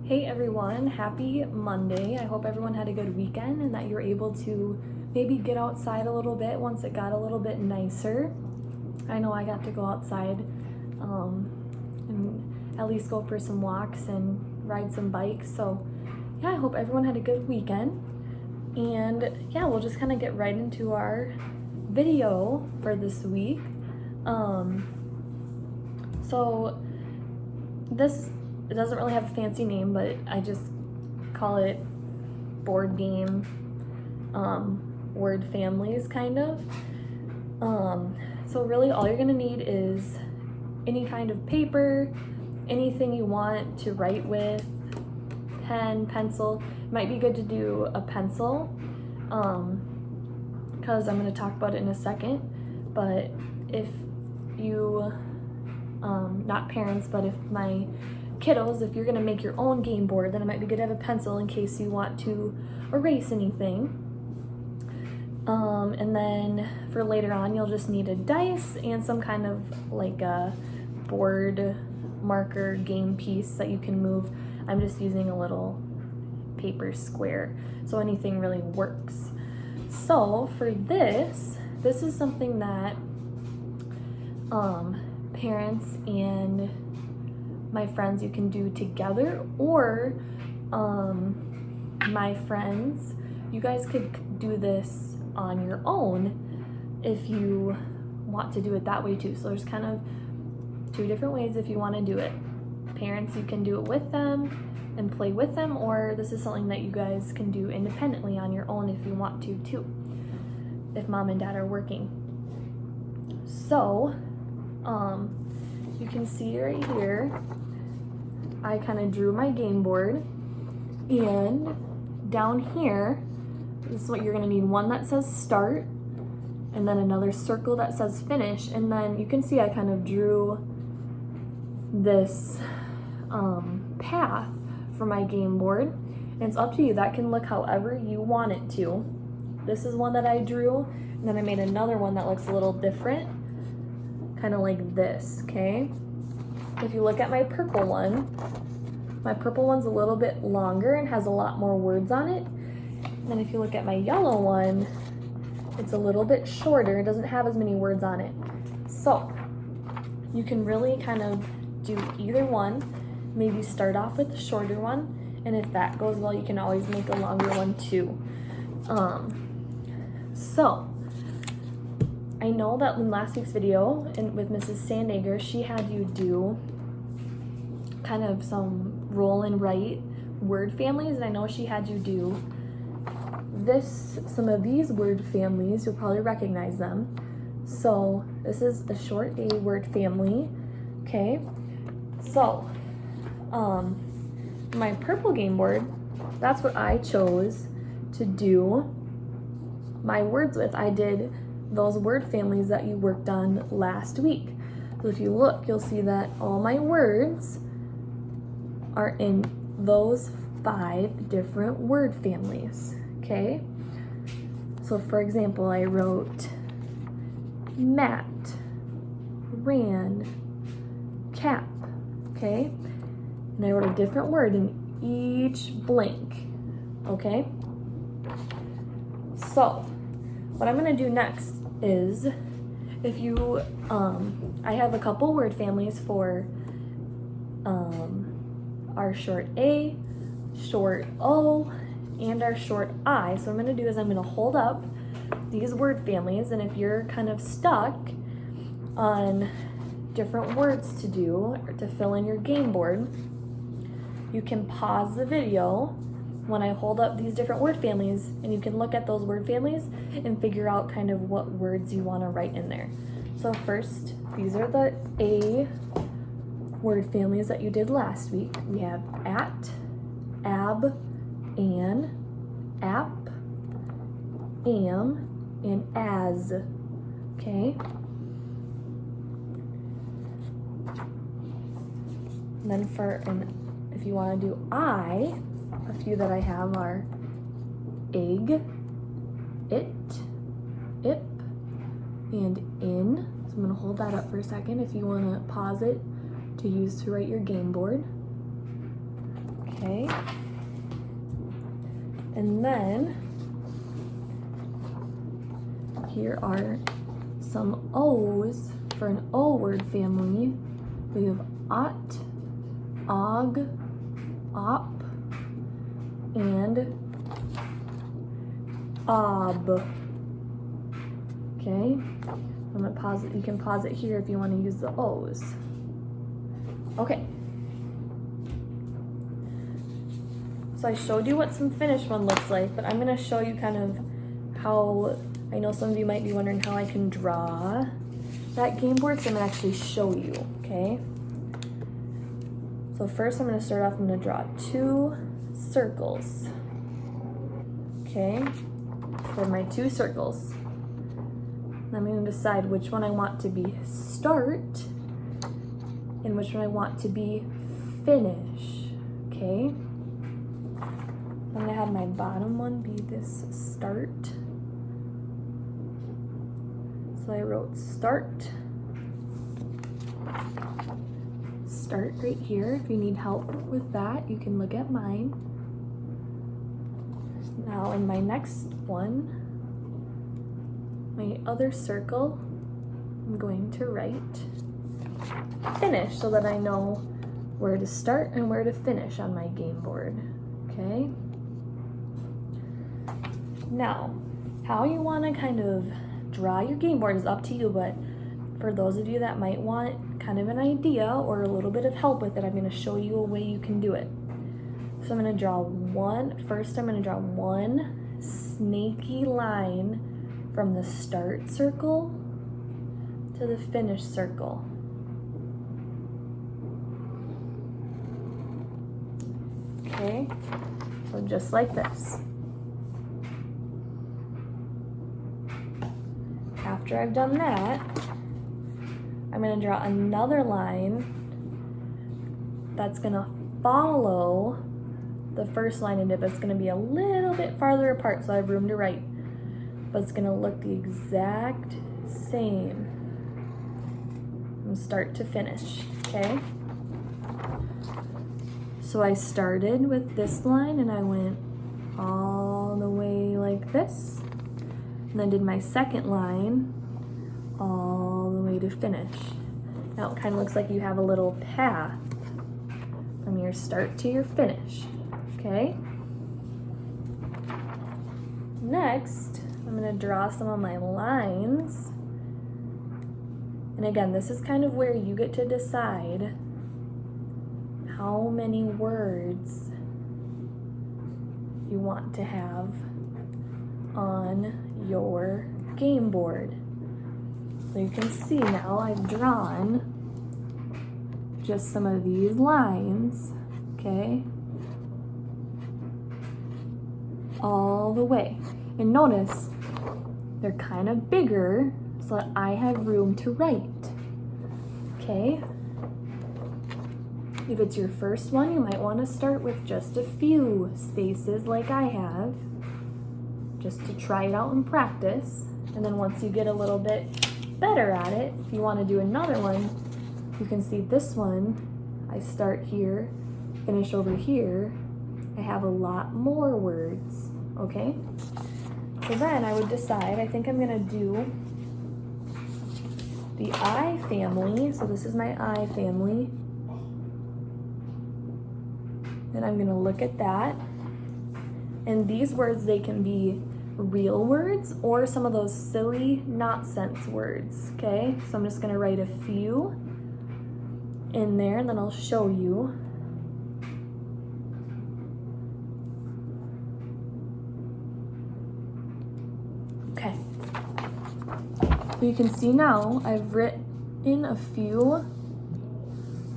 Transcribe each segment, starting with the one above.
Hey everyone, happy Monday. I hope everyone had a good weekend and that you're able to maybe get outside a little bit once it got a little bit nicer. I know I got to go outside and at least go for some walks and ride some bikes. So yeah, I hope everyone had a good weekend. And yeah, we'll just kind of get right into our video for this week. So this, it doesn't really have a fancy name, but I just call it board game word families, kind of. So really all you're gonna need is any kind of paper, anything you want to write with, pen, pencil. It might be good to do a pencil, because I'm gonna talk about it in a second. But if you, not parents, but if my kiddos, if you're gonna make your own game board, then it might be good to have a pencil in case you want to erase anything. And then for later on, you'll just need a dice and some kind of like a board marker game piece that you can move. I'm just using a little paper square, so anything really works. So for this is something that parents and my friends, you can do together, or my friends, you guys could do this on your own if you want to do it that way too. So there's kind of two different ways if you want to do it. Parents, you can do it with them and play with them, or this is something that you guys can do independently on your own if you want to too, if mom and dad are working. So you can see right here, I kind of drew my game board, and down here, this is what you're gonna need: one that says start, and then another circle that says finish. And then you can see I kind of drew this path for my game board, and it's up to you. That can look however you want it to. This is one that I drew, and then I made another one that looks a little different, kind of like this, okay? If you look at my purple one's a little bit longer and has a lot more words on it. And then if you look at my yellow one, it's a little bit shorter. It doesn't have as many words on it. So you can really kind of do either one. Maybe start off with the shorter one, and if that goes well, you can always make a longer one too. So I know that in last week's video with Mrs. Sandager, she had you do kind of some roll and write word families, and I know she had you do some of these word families. You'll probably recognize them. So this is a short A word family, okay? So my purple game board, that's what I chose to do my words with. I did those word families that you worked on last week. So if you look, you'll see that all my words are in those 5 different word families, okay? So for example, I wrote mat, ran, cap, okay? And I wrote a different word in each blank, okay? So what I'm gonna do next is, if you, I have a couple word families for our short A, short O, and our short I. So what I'm gonna do is I'm gonna hold up these word families, and if you're kind of stuck on different words to do or to fill in your game board, you can pause the video when I hold up these different word families, and you can look at those word families and figure out kind of what words you want to write in there. So first, these are the A word families that you did last week. We have at, ab, an, app, am, and as, okay? And then if you want to do I, a few that I have are egg, it, ip, and in. So I'm going to hold that up for a second if you want to pause it to use to write your game board. Okay. And then here are some O's for an O word family. We have ot, og, op, and ob. Okay, I'm gonna pause it. You can pause it here if you want to use the O's. Okay. So I showed you what some finished one looks like, but I'm gonna show you kind of how, I know some of you might be wondering how I can draw that game board, so I'm gonna actually show you, okay? So first I'm gonna start off, I'm gonna draw 2 circles, okay? For my 2 circles. I'm gonna decide which one I want to be start and which one I want to be finish, okay? I'm gonna have my bottom one be this start. So I wrote start. Start right here. If you need help with that, you can look at mine. Now in my next one, my other circle, I'm going to write finish so that I know where to start and where to finish on my game board, okay? Now, how you want to kind of draw your game board is up to you, but for those of you that might want kind of an idea or a little bit of help with it, I'm going to show you a way you can do it. So I'm going to draw first I'm going to draw one snaky line from the start circle to the finish circle. Okay, so just like this. After I've done that, I'm going to draw another line that's going to follow the first line in it, but it's going to be a little bit farther apart so I have room to write. But it's going to look the exact same from start to finish, okay? So I started with this line and I went all the way like this. And then did my second line all the way to finish. Now it kind of looks like you have a little path from your start to your finish, okay? Next, I'm gonna draw some of my lines. And again, this is kind of where you get to decide how many words you want to have on your game board. So you can see now I've drawn just some of these lines, okay, all the way. And notice they're kind of bigger so that I have room to write, okay? If it's your first one, you might want to start with just a few spaces like I have, just to try it out and practice. And then once you get a little bit better at it, if you want to do another one, you can see this one, I start here, finish over here, I have a lot more words, okay? So then I would decide, I think I'm gonna do the I family, so this is my I family, and I'm gonna look at that. And these words, they can be real words or some of those silly nonsense words, okay? So I'm just gonna write a few in there and then I'll show you. Okay. You can see now I've written a few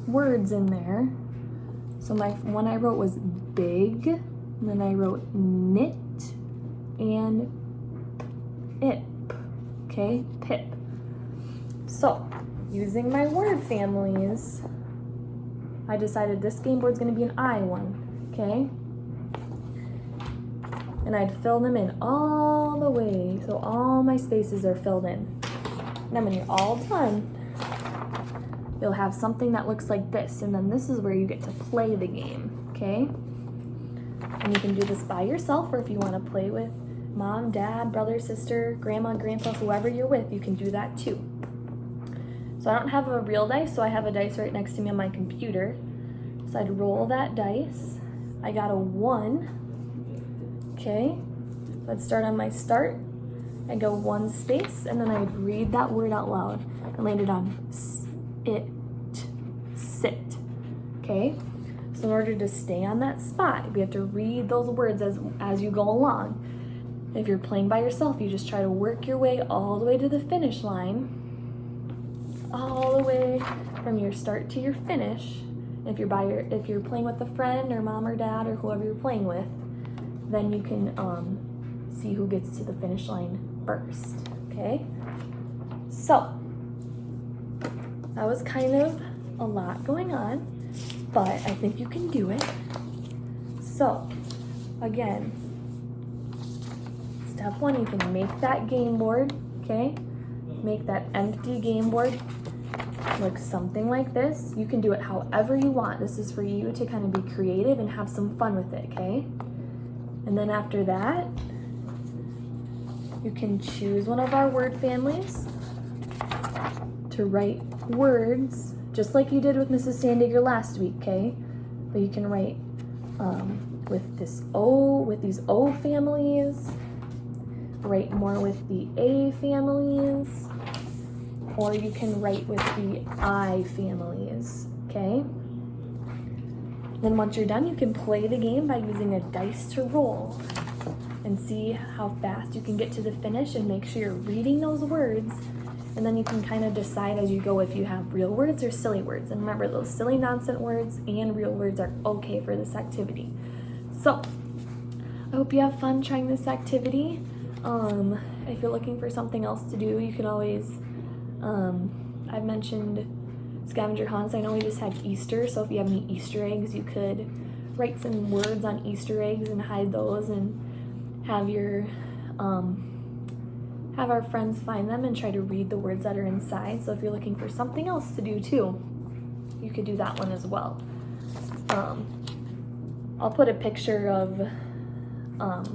words in there. So my one I wrote was big, and then I wrote knit and ip, okay, pip. So using my word families, I decided this game board's gonna be an I one, okay? And I'd fill them in all the way, so all my spaces are filled in. And then when you're all done, you'll have something that looks like this, and then this is where you get to play the game, okay? And you can do this by yourself, or if you want to play with mom, dad, brother, sister, grandma, grandpa, whoever you're with, you can do that too. So I don't have a real dice, so I have a dice right next to me on my computer. So I'd roll that dice. I got a 1. Okay, so I'd start on my start. I'd go 1 space, and then I'd read that word out loud and landed on sit. Okay, so in order to stay on that spot, we have to read those words as you go along. If you're playing by yourself, you just try to work your way all the way to the finish line, all the way from your start to your finish. If you're playing with a friend or mom or dad or whoever you're playing with, then you can see who gets to the finish line first. Okay, so that was kind of a lot going on, but I think you can do it. So again, step 1, you can make that game board. Okay, make that empty game board look something like this. You can do it however you want. This is for you to kind of be creative and have some fun with it. Okay, and then after that, you can choose one of our word families to write words just like you did with Mrs. Sandiger last week. Okay, but you can write with these O families, write more with the A families, or you can write with the I families. Okay, then once you're done, you can play the game by using a dice to roll and see how fast you can get to the finish, and make sure you're reading those words. And then you can kind of decide as you go if you have real words or silly words. And remember, those silly nonsense words and real words are okay for this activity. So I hope you have fun trying this activity. If you're looking for something else to do, you can always, I've mentioned scavenger hunts. I know we just had Easter, so if you have any Easter eggs, you could write some words on Easter eggs and hide those, and have our friends find them and try to read the words that are inside. So if you're looking for something else to do too, you could do that one as well. I'll put a picture of, there's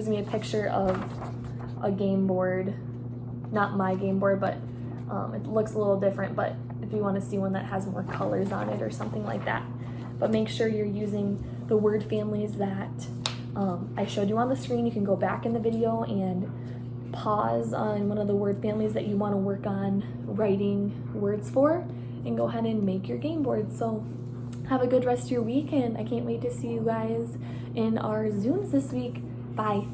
gonna be a picture of a game board, not my game board, but it looks a little different, but if you want to see one that has more colors on it or something like that. But make sure you're using the word families that I showed you on the screen. You can go back in the video and pause on one of the word families that you want to work on writing words for, and go ahead and make your game board. So have a good rest of your week, and I can't wait to see you guys in our Zooms this week. Bye.